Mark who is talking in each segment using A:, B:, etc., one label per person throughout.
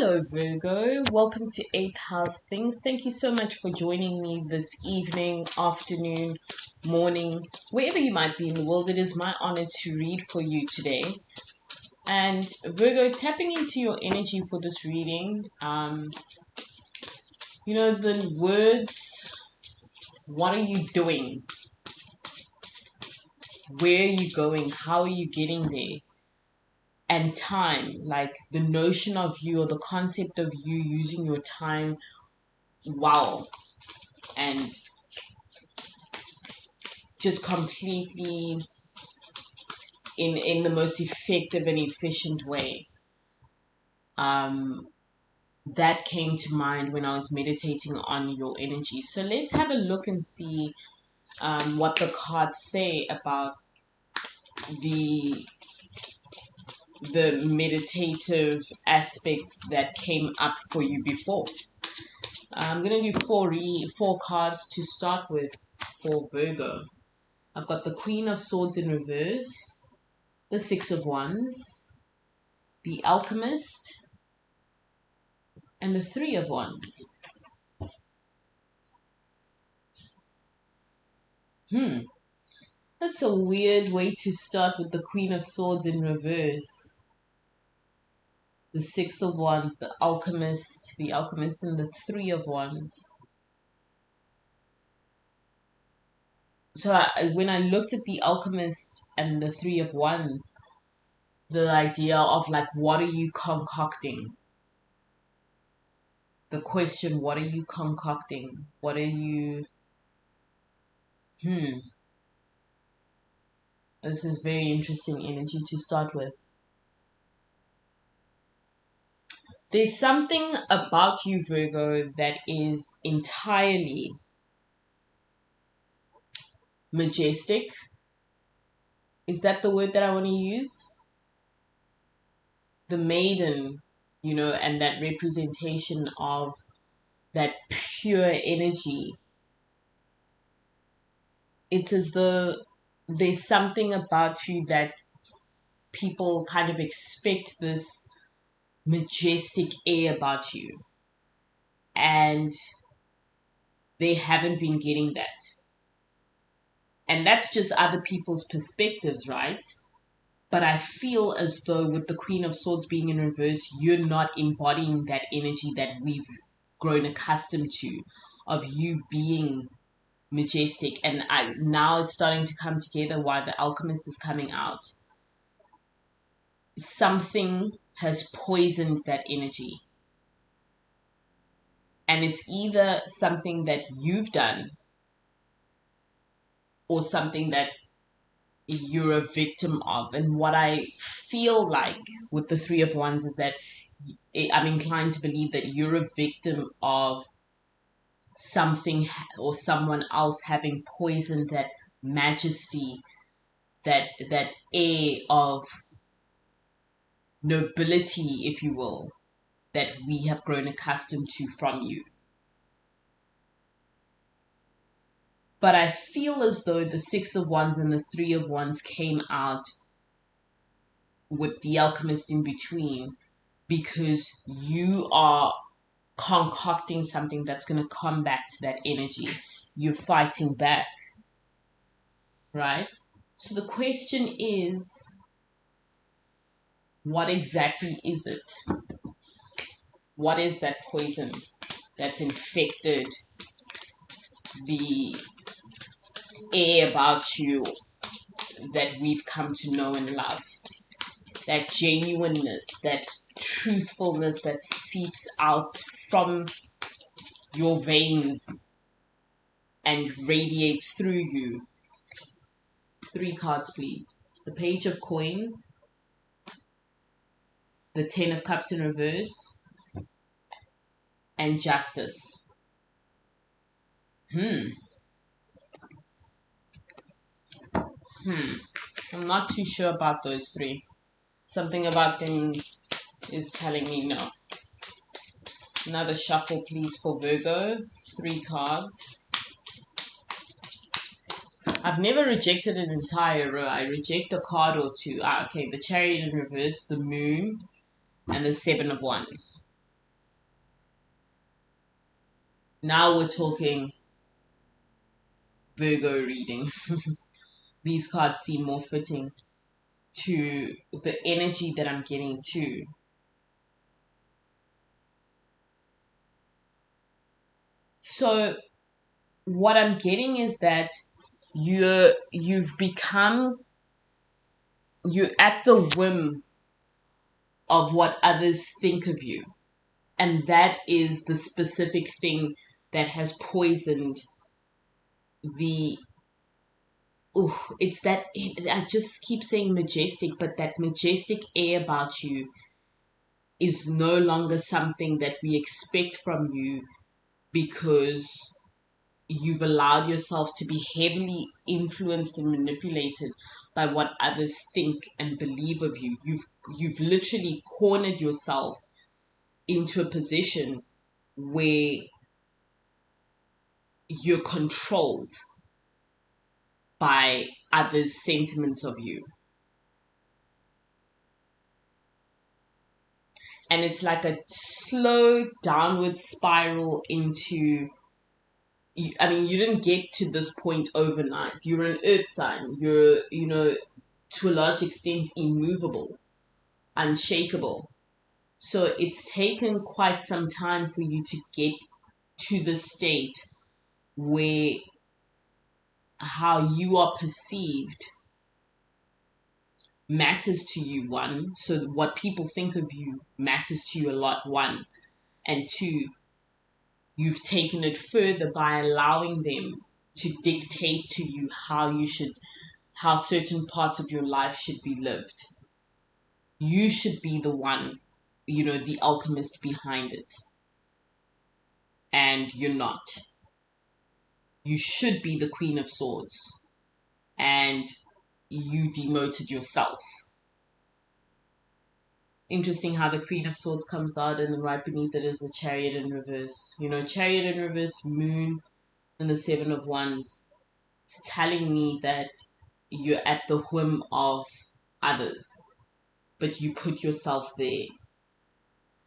A: Hello Virgo, welcome to 8th House Things. Thank you so much for joining me this evening, afternoon, morning, wherever you might be in the world. It is my honor to read for you today. And Virgo, tapping into your energy for this reading, the words, what are you doing? Where are you going? How are you getting there? And time, like the notion of you or the concept of you using your time well and just completely in the most effective and efficient way. That came to mind when I was meditating on your energy. So let's have a look and see what the cards say about the meditative aspects that came up for you before. I'm going to do four cards to start with for Virgo. I've got the Queen of Swords in reverse, the Six of Wands, the Alchemist, and the Three of Wands. That's a weird way to start with the Queen of Swords in reverse. The Six of Wands, the Alchemist, and the Three of Wands. So when I looked at the Alchemist and the Three of Wands, the idea of like, what are you concocting? The question, what are you concocting? What are you... This is very interesting energy to start with. There's something about you, Virgo, that is entirely majestic. Is that the word that I want to use? The maiden, and that representation of that pure energy. It's as though there's something about you that people kind of expect this majestic air about you, and they haven't been getting that. And that's just other people's perspectives, right? But I feel as though with the Queen of Swords being in reverse, you're not embodying that energy that we've grown accustomed to, of you being majestic. And now it's starting to come together why the Alchemist is coming out. Something has poisoned that energy. And it's either something that you've done or something that you're a victim of. And what I feel like with the Three of Wands is that I'm inclined to believe that you're a victim of something or someone else having poisoned that majesty, that air of nobility, if you will, that we have grown accustomed to from you. But I feel as though the Six of Wands and the Three of Wands came out with the Alchemist in between because you are concocting something that's going to come back to that energy. You're fighting back, right? So the question is, what exactly is it? What is that poison that's infected the air about you that we've come to know and love? That genuineness, that truthfulness that seeps out from your veins and radiates through you. 3 cards, please. The Page of Coins, the Ten of Cups in reverse, and Justice. I'm not too sure about those 3. Something about them is telling me no. Another shuffle, please, for Virgo. 3 cards. I've never rejected an entire row. I reject a card or 2. Okay, the Chariot in reverse, the Moon, and the Seven of Wands. Now we're talking Virgo reading. These cards seem more fitting to the energy that I'm getting too. So what I'm getting is that you're at the whim of what others think of you. And that is the specific thing that has poisoned the it's that I just keep saying majestic, but that majestic air about you is no longer something that we expect from you because you've allowed yourself to be heavily influenced and manipulated by what others think and believe of you. You've literally cornered yourself into a position where you're controlled by others' sentiments of you. And it's like a slow downward spiral into I mean, you didn't get to this point overnight. You're an earth sign. You're, to a large extent, immovable, unshakable. So it's taken quite some time for you to get to the state where how you are perceived matters to you, one. So what people think of you matters to you a lot, one. And two, you've taken it further by allowing them to dictate to you how certain parts of your life should be lived. You should be the one, the alchemist behind it. And you're not. You should be the Queen of Swords. And you demoted yourself. Interesting how the Queen of Swords comes out and then right beneath it is the Chariot in reverse. Chariot in reverse, Moon, and the Seven of Wands. It's telling me that you're at the whim of others, but you put yourself there.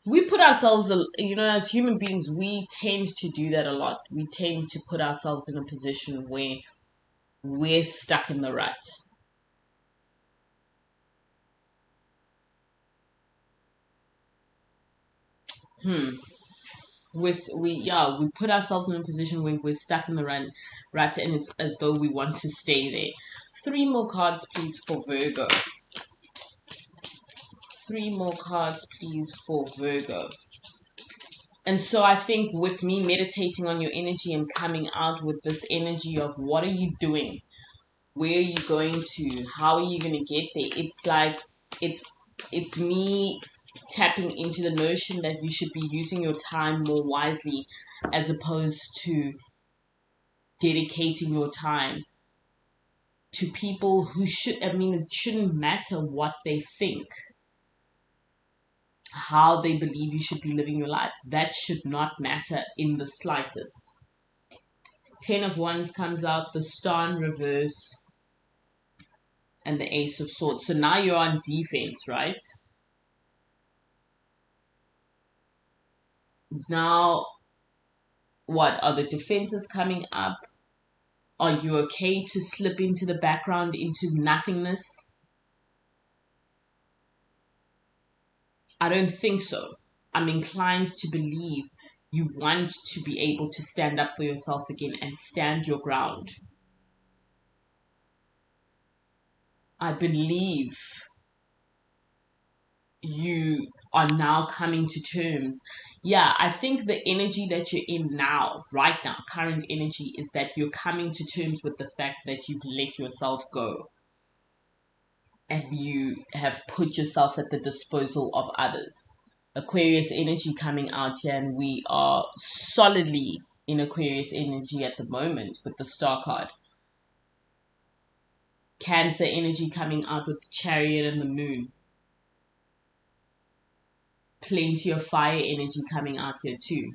A: We put ourselves, as human beings, we tend to do that a lot. We tend to put ourselves in a position where we're stuck in the rut. We put ourselves in a position where we're stuck in the rut, and it's as though we want to stay there. Three more cards, please, for Virgo. Three more cards, please, for Virgo. And so I think with me meditating on your energy and coming out with this energy of what are you doing? Where are you going to? How are you going to get there? It's like it's me tapping into the notion that you should be using your time more wisely as opposed to dedicating your time to people who it shouldn't matter what they think, how they believe you should be living your life. That should not matter in the slightest. Ten of Wands comes out, the Star in reverse, and the Ace of Swords. So now you're on defense, right? Now, what are the defenses coming up? Are you okay to slip into the background, into nothingness? I don't think so. I'm inclined to believe you want to be able to stand up for yourself again and stand your ground. I believe you are now coming to terms. Yeah, I think the energy that you're in now, right now, current energy, is that you're coming to terms with the fact that you've let yourself go and you have put yourself at the disposal of others. Aquarius energy coming out here, and we are solidly in Aquarius energy at the moment with the Star card. Cancer energy coming out with the Chariot and the Moon. Plenty of fire energy coming out here too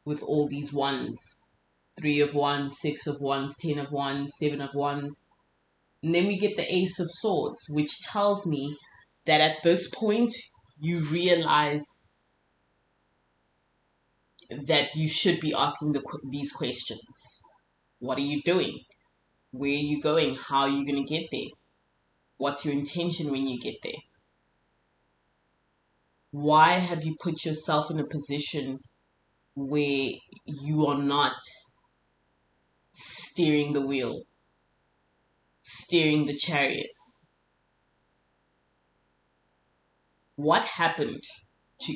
A: with all these ones. Three of Wands, Six of Wands, Ten of Wands, Seven of Wands. And then we get the Ace of Swords, which tells me that at this point you realize that you should be asking these questions. What are you doing? Where are you going? How are you going to get there? What's your intention when you get there? Why have you put yourself in a position where you are not steering the wheel, steering the chariot? What happened to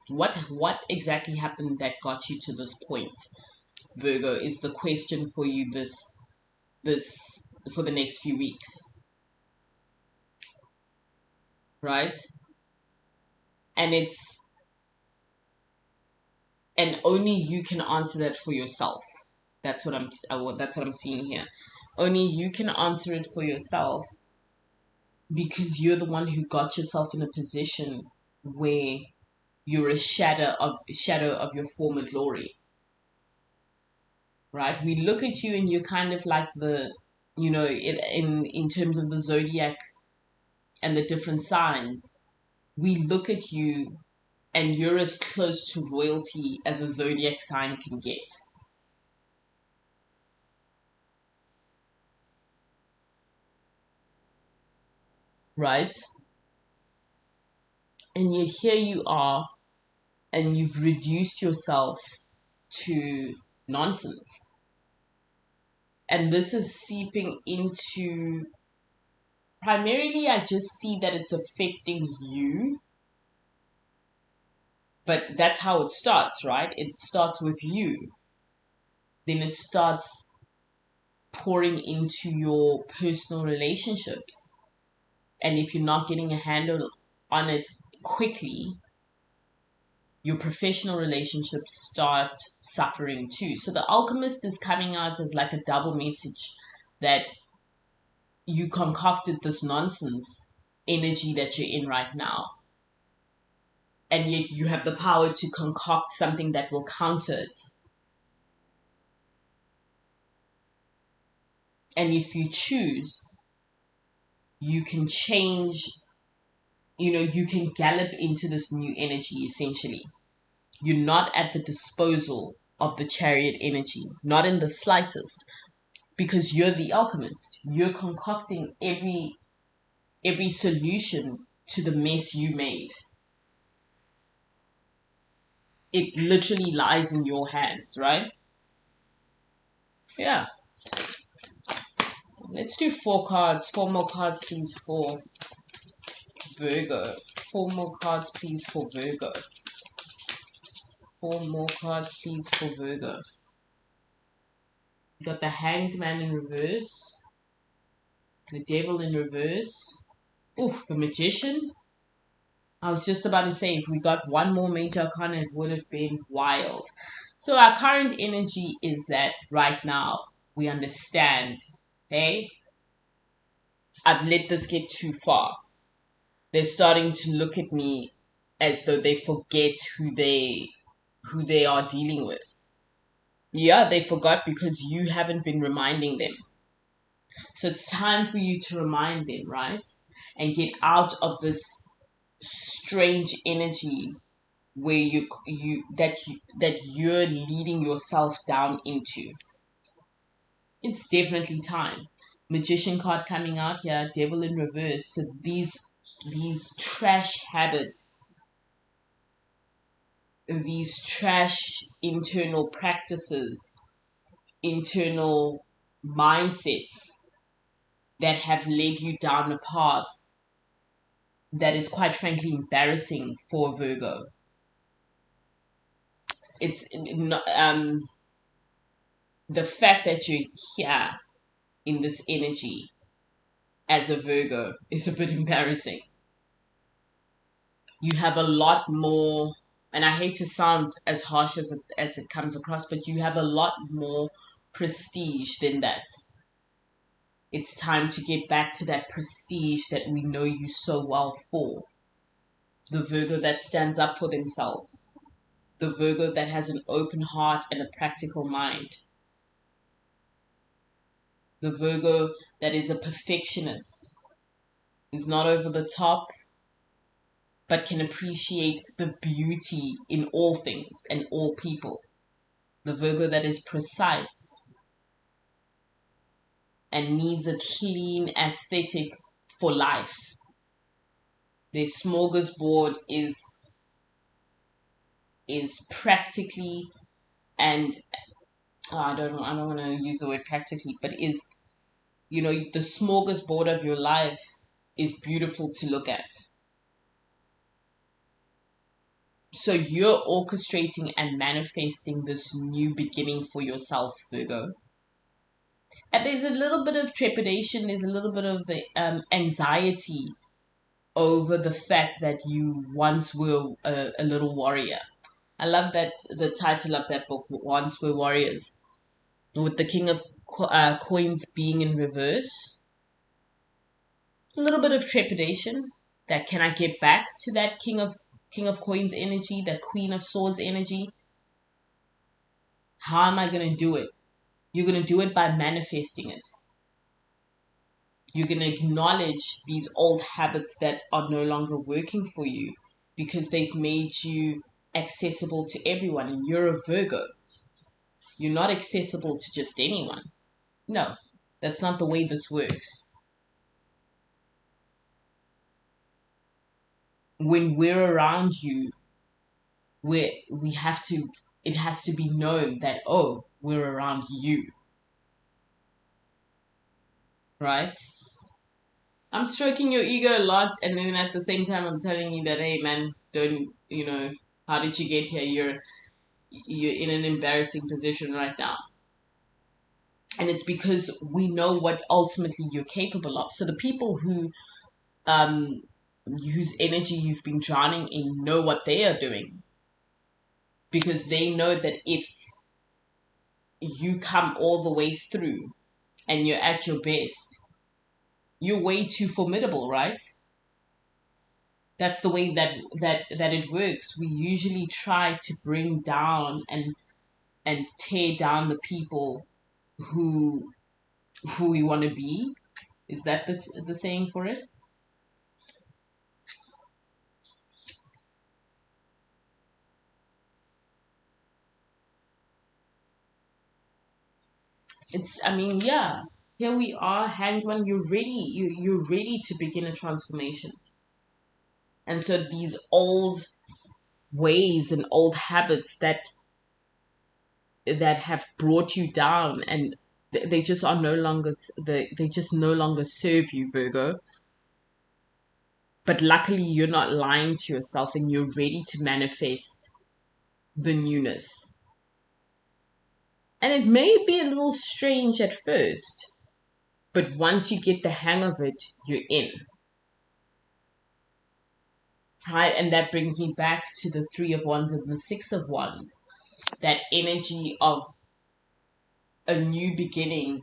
A: what exactly happened that got you to this point, Virgo, is the question for you this for the next few weeks, right? And it's and only you can answer that for yourself. That's what I'm seeing here. Only you can answer it for yourself, because you're the one who got yourself in a position where you're a shadow of your former glory, right? We look at you and you're kind of like the, in terms of the zodiac and the different signs, we look at you and you're as close to royalty as a zodiac sign can get. Right? And yet here you are, and you've reduced yourself to nonsense. And this is seeping into, primarily, I just see that it's affecting you. But that's how it starts, right? It starts with you. Then it starts pouring into your personal relationships. And if you're not getting a handle on it quickly, your professional relationships start suffering too. So the alchemist is coming out as like a double message, that you concocted this nonsense energy that you're in right now, and yet you have the power to concoct something that will counter it. And if you choose, you can change, you can gallop into this new energy essentially. You're not at the disposal of the chariot energy, not in the slightest, because you're the alchemist. You're concocting every solution to the mess you made. It literally lies in your hands, right? Yeah. Let's do 4 cards. 4 more cards, please, for Virgo. 4 more cards, please, for Virgo. 4 more cards, please, for Virgo. You got the Hanged Man in reverse, the Devil in reverse. Oof, the Magician. I was just about to say, if we got one more major arcana, it would have been wild. So our current energy is that right now we understand, hey, I've let this get too far. They're starting to look at me as though they forget who they are dealing with. Yeah, they forgot because you haven't been reminding them. So it's time for you to remind them, right? And get out of this strange energy where that you're leading yourself down into. It's definitely time. Magician card coming out here, Devil in reverse. So these trash habits, these trash internal practices, internal mindsets that have led you down a path that is quite frankly embarrassing for Virgo. It's the fact that you're here in this energy as a Virgo is a bit embarrassing. You have a lot more, and I hate to sound as harsh as it comes across, but you have a lot more prestige than that. It's time to get back to that prestige that we know you so well for. The Virgo that stands up for themselves. The Virgo that has an open heart and a practical mind. The Virgo that is a perfectionist, is not over the top, but can appreciate the beauty in all things and all people. The Virgo that is precise and needs a clean aesthetic for life. Their smorgasbord is practically, and I don't want to use the word practically, but is, the smorgasbord of your life is beautiful to look at. So you're orchestrating and manifesting this new beginning for yourself, Virgo. And there's a little bit of trepidation, there's a little bit of anxiety over the fact that you once were a little warrior. I love that the title of that book, Once Were Warriors, with the King of Coins being in reverse. A little bit of trepidation that, can I get back to that King of Coins energy, that Queen of Swords energy? How am I going to do it? You're going to do it by manifesting it. You're going to acknowledge these old habits that are no longer working for you because they've made you accessible to everyone. And you're a Virgo. You're not accessible to just anyone. No, that's not the way this works. When we're around you, we have to, it has to be known that, oh, we're around you. Right? I'm stroking your ego a lot, and then at the same time I'm telling you that, hey man, don't, how did you get here? You're in an embarrassing position right now. And it's because we know what ultimately you're capable of. So the people whose energy you've been drowning in know what they are doing, because they know that if you come all the way through and you're at your best, you're way too formidable, right? That's the way that it works. We usually try to bring down and tear down the people who we want to be. Is that the saying for it? It's, I mean, yeah. Here we are, hanged one. You're ready. You're ready to begin a transformation. And so these old ways and old habits that have brought you down, and they just are no longer, they just no longer serve you, Virgo. But luckily you're not lying to yourself, and you're ready to manifest the newness. And it may be a little strange at first, but once you get the hang of it, you're in. Right? And that brings me back to the Three of Wands and the Six of Wands. That energy of a new beginning,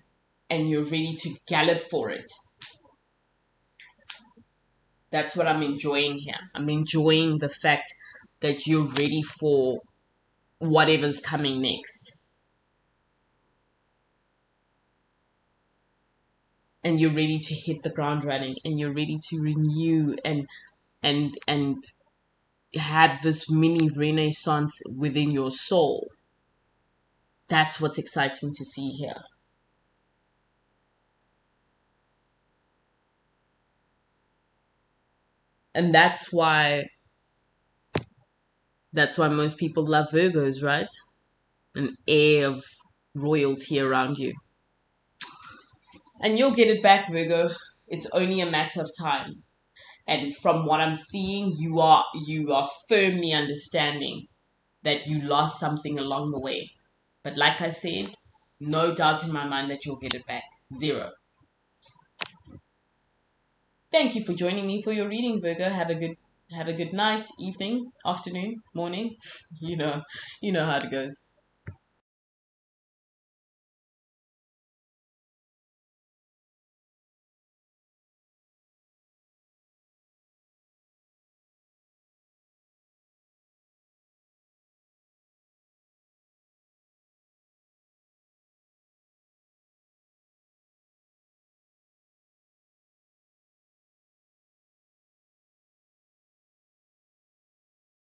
A: and you're ready to gallop for it. That's what I'm enjoying here. I'm enjoying the fact that you're ready for whatever's coming next. And you're ready to hit the ground running, and you're ready to renew and have this mini renaissance within your soul. That's what's exciting to see here. And that's why most people love Virgos, right? An air of royalty around you. And you'll get it back, Virgo. It's only a matter of time. And from what I'm seeing, you are firmly understanding that you lost something along the way. But like I said, no doubt in my mind that you'll get it back. Zero. Thank you for joining me for your reading, Virgo. Have a good night, evening, afternoon, morning. You know how it goes.